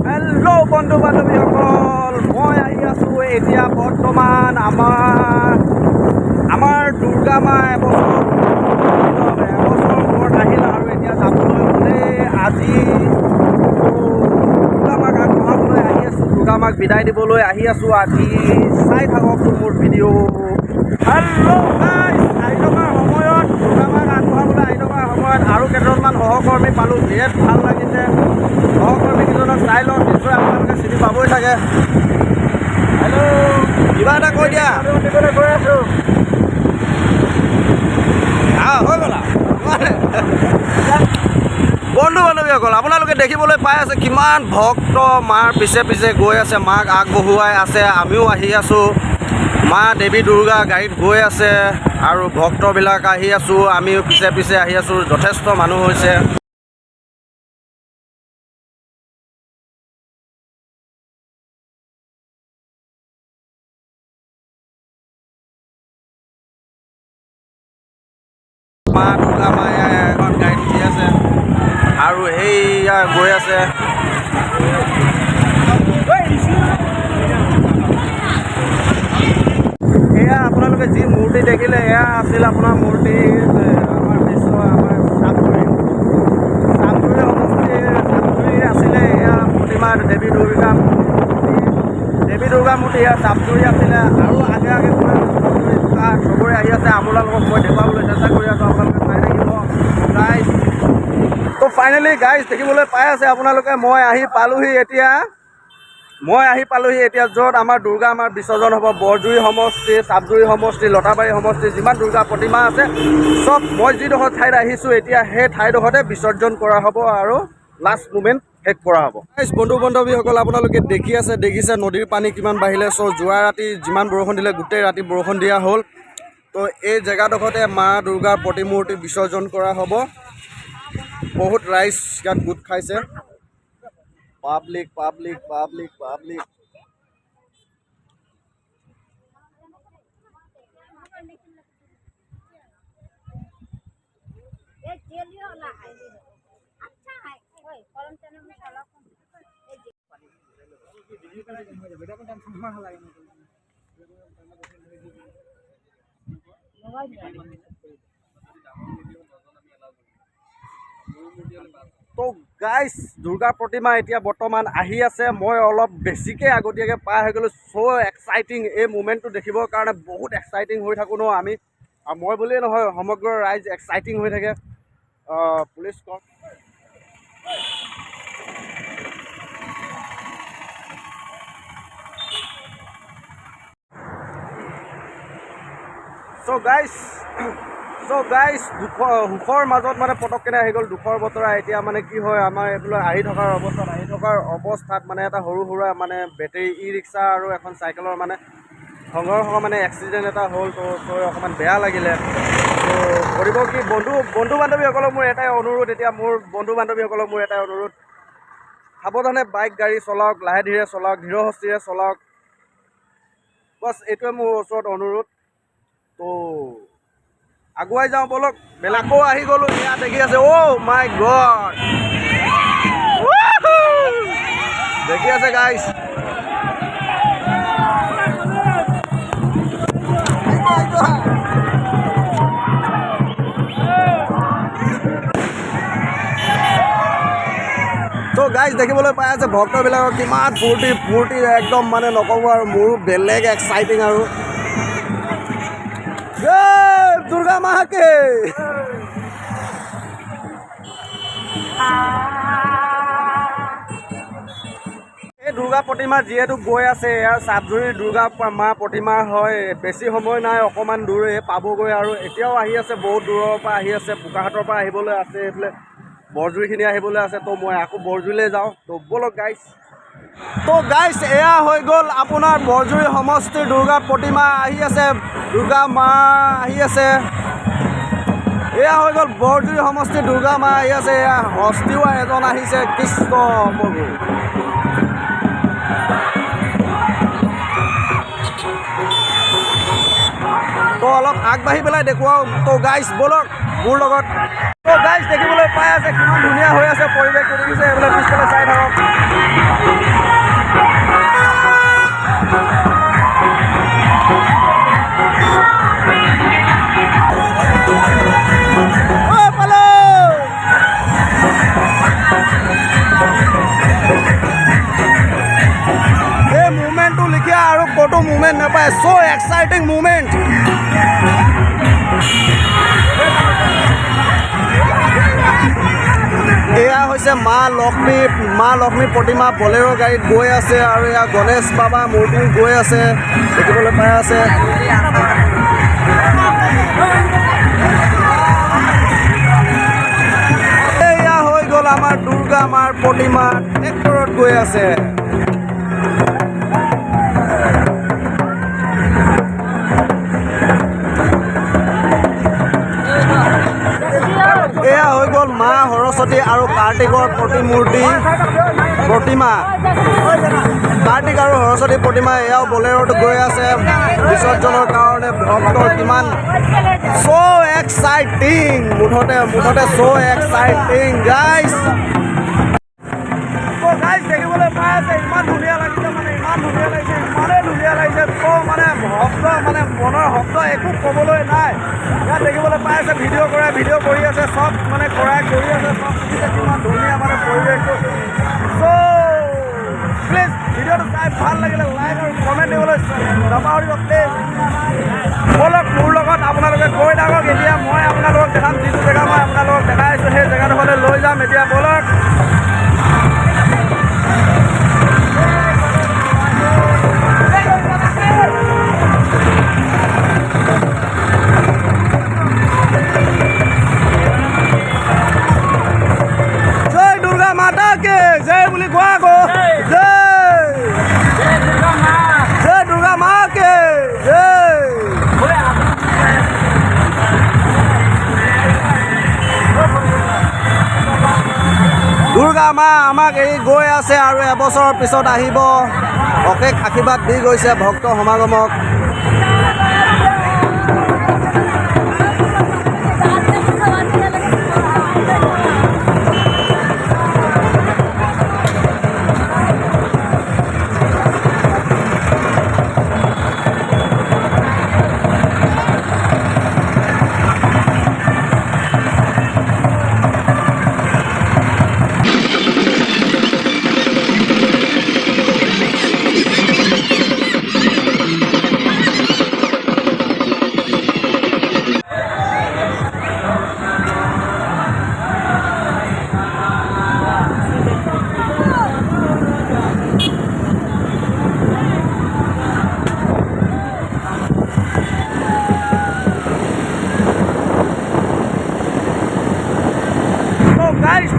Hello' বন্ধু বান্ধৱীসকল, মই আহি আছোঁ এতিয়া বৰ্তমান আমাৰ দুৰ্গা মা এবছৰ মূৰত আহিল আৰু এতিয়া যাবলৈ হ'লে আজি দুৰ্গা মাক আগবঢ়াবলৈ আহি আছোঁ, দুৰ্গা মাক বিদায় দিবলৈ আহি আছোঁ। আজি চাই থাকক মোৰ ভিডিঅ'। হেল্ল' গাইজ, আহি থকাৰ সময়ত দুৰ্গা মাক আগবঢ়াবলৈ আহি থকাৰ সময়ত আৰু কেইজনমান সহকৰ্মী পালোঁ। বিৰাট ভাল লাগিছে। সহকৰ্মীকেইজনক চাই লওক, নিশ্চয় আপোনালোকে চিনি পাবই চাগে। হেল্ল', কিবা এটা কৈ দিয়া। গৈ আছোঁ হৈ গ'লা বন্ধু বান্ধৱীসকল, আপোনালোকে দেখিবলৈ পাই আছে কিমান ভক্ত মাৰ পিছে পিছে গৈ আছে, মাক আগবঢ়ুৱাই আছে। আমিও আহি আছোঁ, মা দেৱী দুৰ্গা গাড়ীত গৈ আছে আৰু ভক্তবিলাক আহি আছোঁ, আমিও পিছে পিছে আহি আছোঁ। যথেষ্ট মানুহ হৈছে। মা দুৰ্গা মায়ে এখন গাড়ীত উঠি আছে আৰু সেইয়া গৈ আছে। এয়া আপোনালোকে যি মূৰ্তি দেখিলে, এয়া আছিল আপোনাৰ মূৰ্তি আমাৰ চাপগুৰি সমষ্টিৰ আছিলে। এয়া প্ৰতিমা দেৱী দুৰ্গা মূৰ্তি এয়া চাপগুৰি আছিলে। আৰু আগে আগে চবৰে আহি আছে। আপোনালোকক মই দেখুৱাবলৈ চেষ্টা কৰি আছোঁ, আপোনালোকে চাই থাকিব গাইজ। ত' ফাইনেলি গাইজ দেখিবলৈ পাই আছে আপোনালোকে, মই আহি পালোহি এতিয়া য'ত আমাৰ দুৰ্গা মাৰ বিসৰ্জন হ'ব। বৰজুৰি সমষ্টি, চাপজুৰি সমষ্টি, লতাবাৰী সমষ্টি, যিমান দুৰ্গা প্ৰতিমা আছে চব মই যিডোখৰ ঠাইত আহিছোঁ এতিয়া সেই ঠাইডোখৰতে বিসৰ্জন কৰা হ'ব আৰু লাষ্ট মুমেণ্ট শেষ কৰা হ'ব। বন্ধু বান্ধৱীসকল, আপোনালোকে দেখিছে নদীৰ পানী কিমান বাঢ়িলে। চ' যোৱা ৰাতি যিমান বৰষুণ দিলে গোটেই ৰাতি বৰষুণ দিয়া হ'ল। তো এই জেগাডোখৰতে মা দুৰ্গাৰ প্ৰতিমূৰ্তি বিসৰ্জন কৰা হ'ব। বহুত ৰাইজ ইয়াত গোট খাইছে। পাব্লিক তো গাইজ, দুৰ্গা প্ৰতিমা এতিয়া বৰ্তমান আহি আছে। মই অলপ বেছিকৈ আগতীয়াকৈ পাৰ হৈ গ'লোঁ। চ' এক্সাইটিং, এই মুমেণ্টটো দেখিবৰ কাৰণে বহুত এক্সাইটিং হৈ থাকোঁ ন আমি। আৰু মই বুলিয়েই নহয়, সমগ্ৰ ৰাইজ এক্সাইটিং হৈ থাকে। পুলিচ কম চ' গাইজ সুখৰ মাজত মানে পটককেনে আহি গ'ল দুখৰ বতৰা। এতিয়া মানে কি হয়, আমাৰ এইফালে আহি থকাৰ অৱস্থাত মানে এটা সৰু সুৰা মানে বেটেৰী ই ৰিক্সা আৰু এখন চাইকেলৰ মানে সংঘৰ্ষ মানে এক্সিডেণ্ট এটা হ'ল। তো অকণমান বেয়া লাগিলে। তো কৰিব কি, বন্ধু বান্ধৱীসকলক মোৰ এটাই অনুৰোধ, সাৱধানে বাইক গাড়ী চলাওক, লাহে ধীৰে চলাওক, ধীৰ হস্তিৰে চলাওক। বছ এইটোৱে মোৰ ওচৰত অনুৰোধ। তো আগুৱাই যাওঁ ব'লক। আকৌ আহি গ'লোঁ, এয়া দেখি আছে। অ' মাই গড, দেখি আছে গাইজ। তো গাইজ দেখিবলৈ পাই আছে ভক্তবিলাকৰ কিমান ফূৰ্তি একদম মানে নক'ব আৰু। মোৰো বেলেগ এক্সাইটিং আৰু। দুৰ্গা মাকে এই দুৰ্গা প্ৰতিমা যিহেতু গৈ আছে, এয়া চাপজুৰি দুৰ্গা মা প্ৰতিমা হয়। বেছি সময় নাই, অকণমান দূৰে পাবগৈ আৰু এতিয়াও আহি আছে, বহুত দূৰৰ পৰা আহি আছে। বোকাহাটৰ পৰা আহিবলৈ আছে, এইফালে বৰজুৰিখিনি আহিবলৈ আছে। তো মই আকৌ বৰজুৰিলৈ যাওঁ। তো ব'লক গাইজ। তো গাইজ, এয়া হৈ গ'ল আপোনাৰ বৰজুৰি সমষ্টিৰ দুৰ্গা প্ৰতিমা আহি আছে। দুৰ্গা মা আহি আছে। এয়া হৈ গ'ল বৰজুৰি সমষ্টিৰ দুৰ্গা মা আহি আছে। এয়া হস্তিও এজন আহিছে, কৃষ্ণ প্ৰভু। তো অলপ আগবাঢ়ি পেলাই দেখুৱাওঁ। তো গাইজ ব'লক মোৰ লগত। তো গাইজ দেখিবলৈ পাই আছে কিমান ধুনীয়া হৈ আছে পৰিৱেশটো, দেখিছে এইবিলাক পিছফালে চাই থাকক। মুভমেণ্ট নাপায় চ' এক্সাইটিং মুভমেণ্ট এয়া হৈছে মা লক্ষ্মী প্ৰতিমা বলেৰো গাড়ীত গৈ আছে আৰু এয়া গণেশ বাবা মূৰ্তিও গৈ আছে দেখিবলৈ পাই আছে এয়া হৈ গ'ল আমাৰ দুৰ্গা মাৰ প্ৰতিমা ট্ৰেক্টৰত গৈ আছে এয়া হৈ গ'ল মা সৰস্বতী আৰু কাৰ্তিকৰ প্ৰতিমা কাৰ্তিক আৰু সৰস্বতী প্ৰতিমা এয়াও বলেৰোত গৈ আছে বিসৰ্জনৰ কাৰণে ভক্তৰ কিমান চ' এক্সাইটিং মুঠতে চ' এক্সাইটিং গাইজ দেখিবলৈ পাই আছে ইমান ধুনীয়া লাগিছে ইমানেই ধুনীয়া লাগিছে চ' মানে ভক্ত মানে মনৰ শব্দ একো ক'বলৈ নাই ইয়াত দেখিবলৈ পাই আছে ভিডিঅ' কৰি আছে চব মানে কৰি আছে চব কিমান ধুনীয়া মানে পৰিৱেশটো চ' প্লিজ ভিডিঅ'টো চাই ভাল লাগিলে লাইক আৰু কমেণ্ট দিবলৈ নাপাহৰিব প্লিজ বলক মোৰ লগত আপোনালোকে গৈ থাকক এতিয়া মই আপোনালোকক দেখাম যিটো জেগা মই আপোনালোকক দেখাই আছোঁ সেই জেগাডোখৰলৈ লৈ যাম এতিয়া বলক जय बोली गोवा को जय दुर्गा माँ के जय दुर्गा माँ আমাক এৰি গৈ আছে আৰু এবছৰৰ পিছত আহিব অশেষ আশীৰ্বাদ দি গৈছে ভক্ত সমাগমক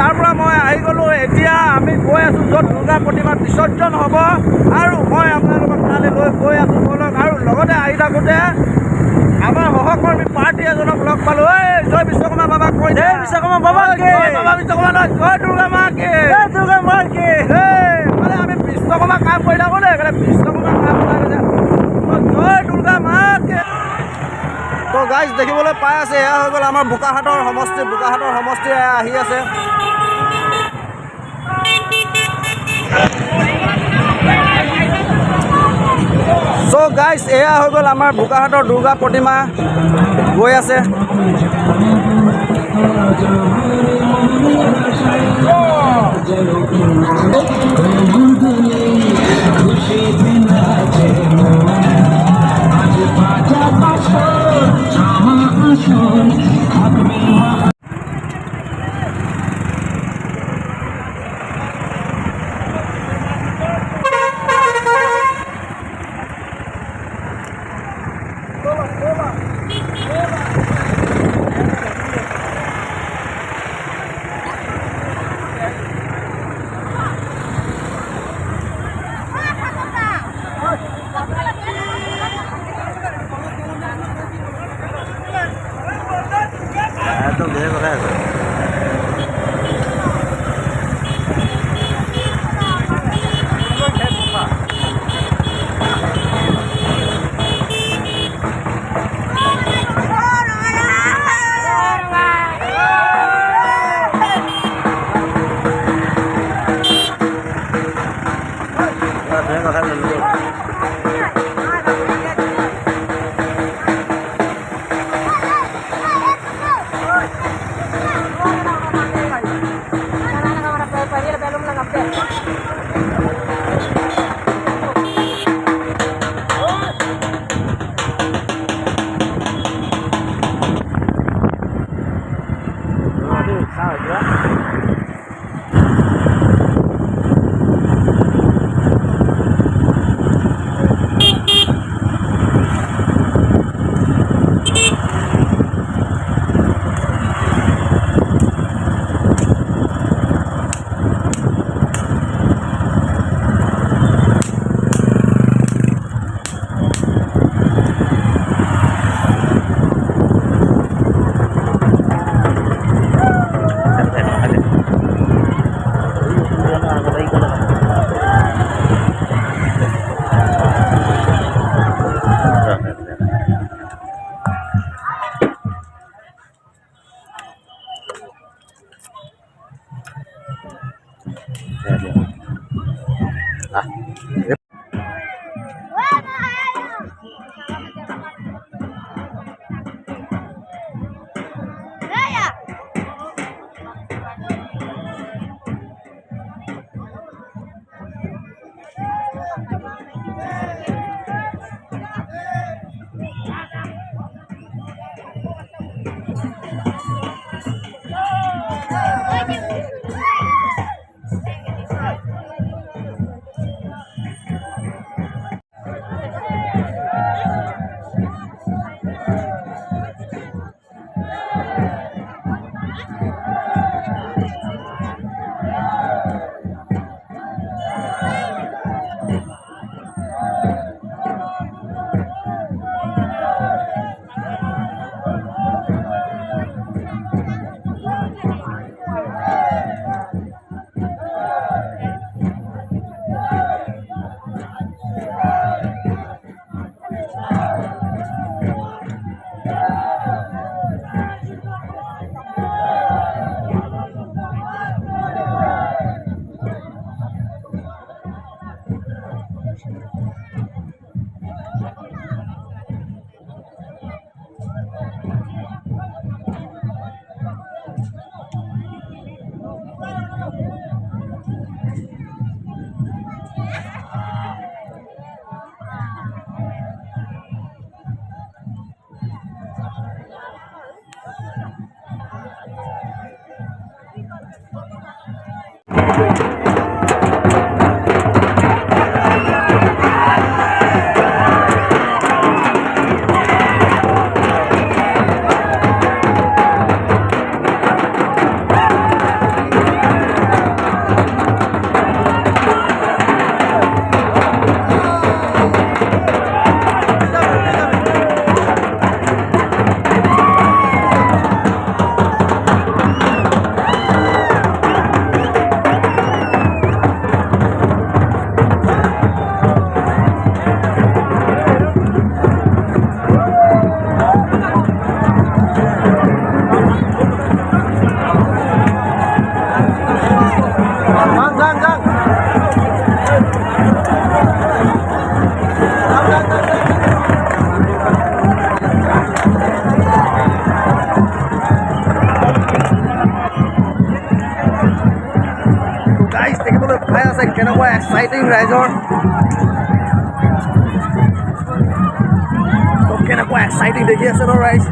তাৰ পৰা মই আহি গ'লোঁ এতিয়া আমি গৈ আছোঁ য'ত দুৰ্গা প্ৰতিমা বিসৰ্জন হ'ব আৰু মই আপোনালোকক তালৈ লৈ গৈ আছোঁ বলক আৰু লগতে আহি থাকোঁতে আমাৰ সহকৰ্মী পাৰ্টি এজনক লগ পালোঁ জয় বিশ্বকৰ্মা বাবাক কৈ জয় বিশ্বকৰ্মা বাবা বিশ্বকৰ্মা নহয় জয় দুৰ্গা মাকে দুৰ্গা মাকে মানে আমি বিশ্বকৰ্মা কাম কৰি থাকোঁ দেই বিশ্বকৰ্মা কাম কৰি জয় দুৰ্গা মাকে তো গাইজ দেখিবলৈ পাই আছে এয়া হৈ গ'ল আমাৰ বোকাহাটৰ সমষ্টি আহি আছে চ' গাইজ এয়া হৈ গ'ল আমাৰ বোকাহাটৰ দুৰ্গা প্ৰতিমা গৈ আছে কেনেকুৱা এক্সাইটিং ৰাইজৰ কেনেকুৱা এক্সাইটিং দেখি আছে ন ৰাইজ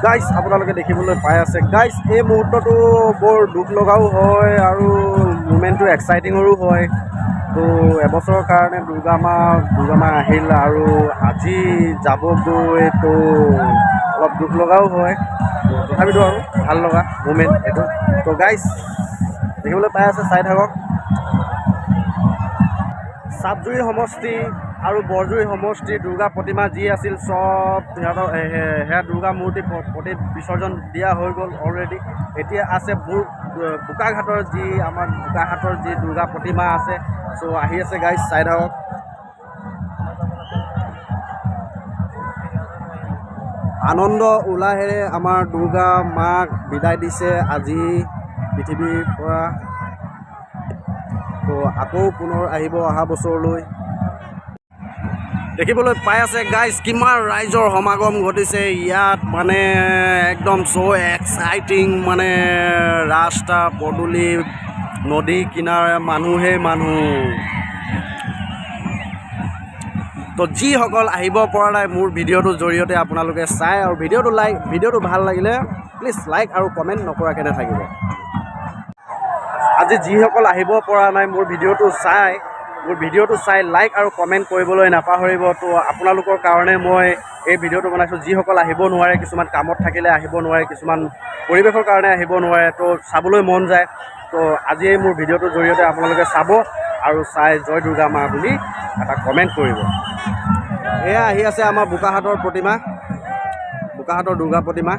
গাইজ আপোনালোকে দেখিবলৈ পাই আছে গাইজ এই মুহূৰ্তটো বৰ দুখ লগাও হয় আৰু মুমেণ্টটো এক্সাইটিঙৰো হয় তো এবছৰৰ কাৰণে দুৰ্গা মা আহিল আৰু আজি যাবগৈ তো অলপ দুখ লগাও হয় তথাপিতো আৰু ভাল লগা মুমেণ্ট এইটো তো গাইজ দেখিবলৈ পাই আছে চাই থাকক চাপজুৰি সমষ্টি আৰু বৰজুৰি সমষ্টিৰ দুৰ্গা প্ৰতিমা যি আছিল চব সিহঁতৰ সেয়া দুৰ্গা মূৰ্তি বিসৰ্জন দিয়া হৈ গ'ল অলৰেডি এতিয়া আছে বোকাঘাটৰ যি আমাৰ বোকাঘাটৰ যি দুৰ্গা প্ৰতিমা আছে চ' আহি আছে গাইজ চাই থাকক আনন্দ উল্লাহেৰে আমাৰ দুৰ্গা মাক বিদায় দিছে আজি পৃথিৱীৰ পৰা তো আকৌ পুনৰ আহিব অহা বছৰলৈ দেখিবলৈ পাই আছে গাইজ কিমান ৰাইজৰ সমাগম ঘটিছে ইয়াত মানে একদম চ' এক্সাইটিং মানে ৰাস্তা পদূলি নদী কিনাৰে মানুহেই মানুহ তো যিসকল আহিব পৰা নাই মোৰ ভিডিঅ'টোৰ জৰিয়তে আপোনালোকে চাই আৰু ভিডিঅ'টো ভাল লাগিলে প্লিজ লাইক আৰু কমেণ্ট নকৰাকৈ নাথাকিব আজি যিসকল আহিব পৰা নাই মোৰ ভিডিঅ'টো চাই লাইক আৰু কমেণ্ট কৰিবলৈ নাপাহৰিব তো আপোনালোকৰ কাৰণে মই এই ভিডিঅ'টো বনাইছোঁ যিসকল আহিব নোৱাৰে কিছুমান কামত থাকিলে আহিব নোৱাৰে কিছুমান পৰিৱেশৰ কাৰণে আহিব নোৱাৰে তো চাবলৈ মন যায় তো আজি মোৰ ভিডিঅ'টোৰ জৰিয়তে আপোনালোকে চাব আৰু চাই জয় দুৰ্গা মা বুলি এটা কমেণ্ট কৰিব। এয়া আহি আছে আমাৰ বোকাহাটৰ প্ৰতিমা, বোকাহাটৰ দুৰ্গা প্ৰতিমা।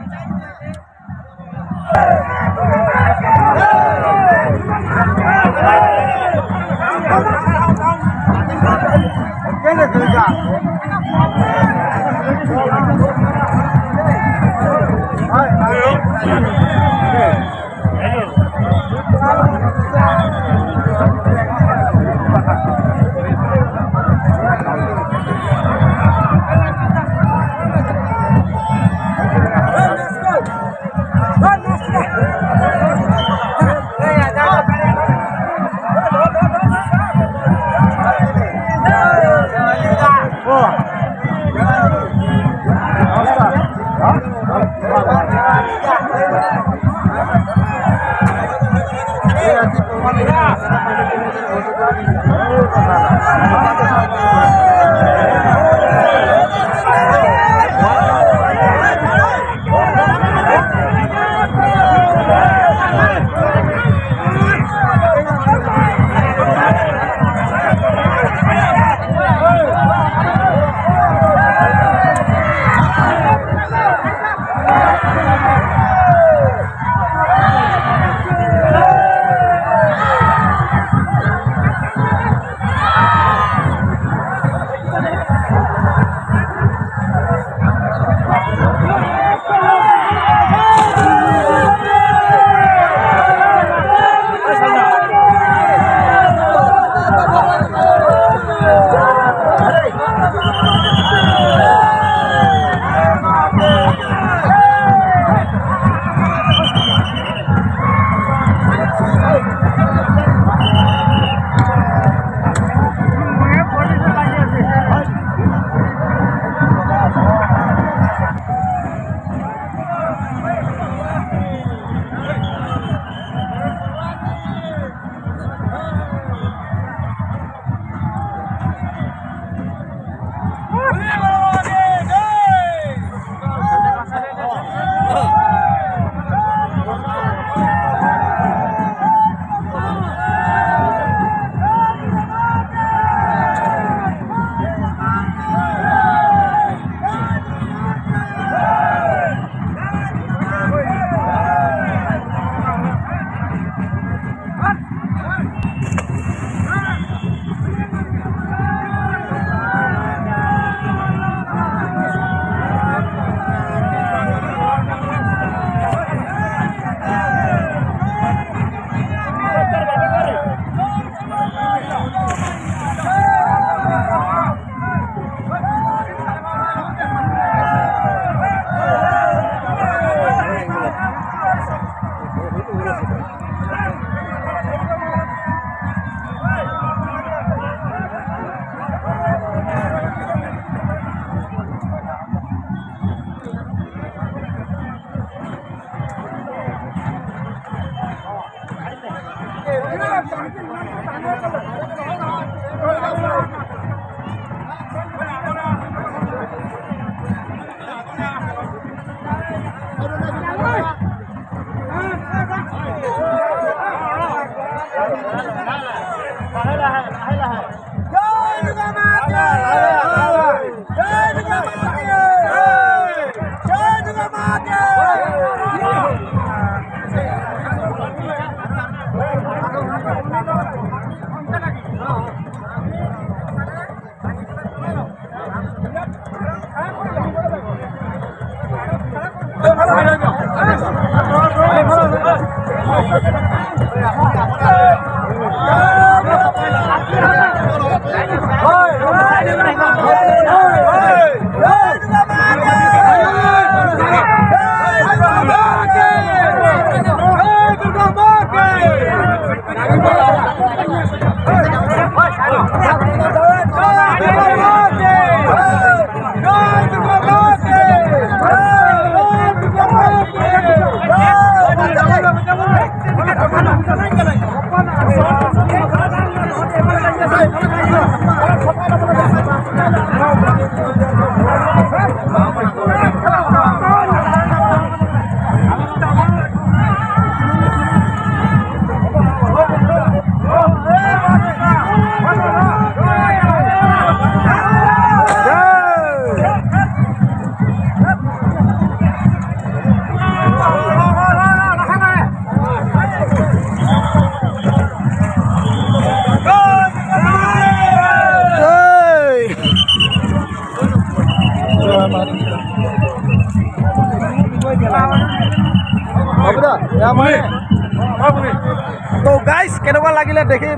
তো গাইজ কেনেকুৱা লাগিলে দেখি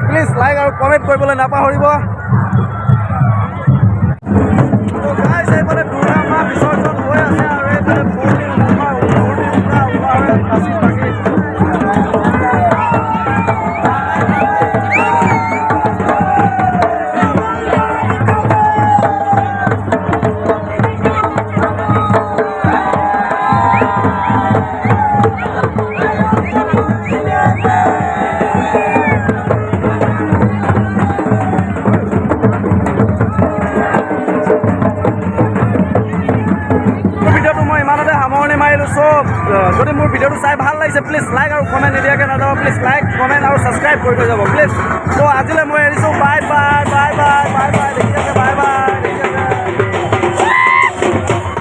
প্লিজ লাইক আৰু কমেণ্ট কৰিবলৈ নাপাহৰিব। তো গাইজ এইফালে দুৰ্গা মা বিসৰ্জন হৈ আছে আৰু এইফালে মূৰ্তি নাচি বাকী চব। যদি মোৰ ভিডিঅ'টো চাই ভাল লাগিছে প্লিজ লাইক আৰু কমেণ্ট নিদিয়াকৈ নাযাব। প্লিজ লাইক কমেণ্ট আৰু ছাবস্ক্ৰাইব কৰি থৈ যাব প্লিজ। ত' আজিলৈ মই এৰিছোঁ। Bye bye bye bye bye bye. দেখি আছে বাই বাই।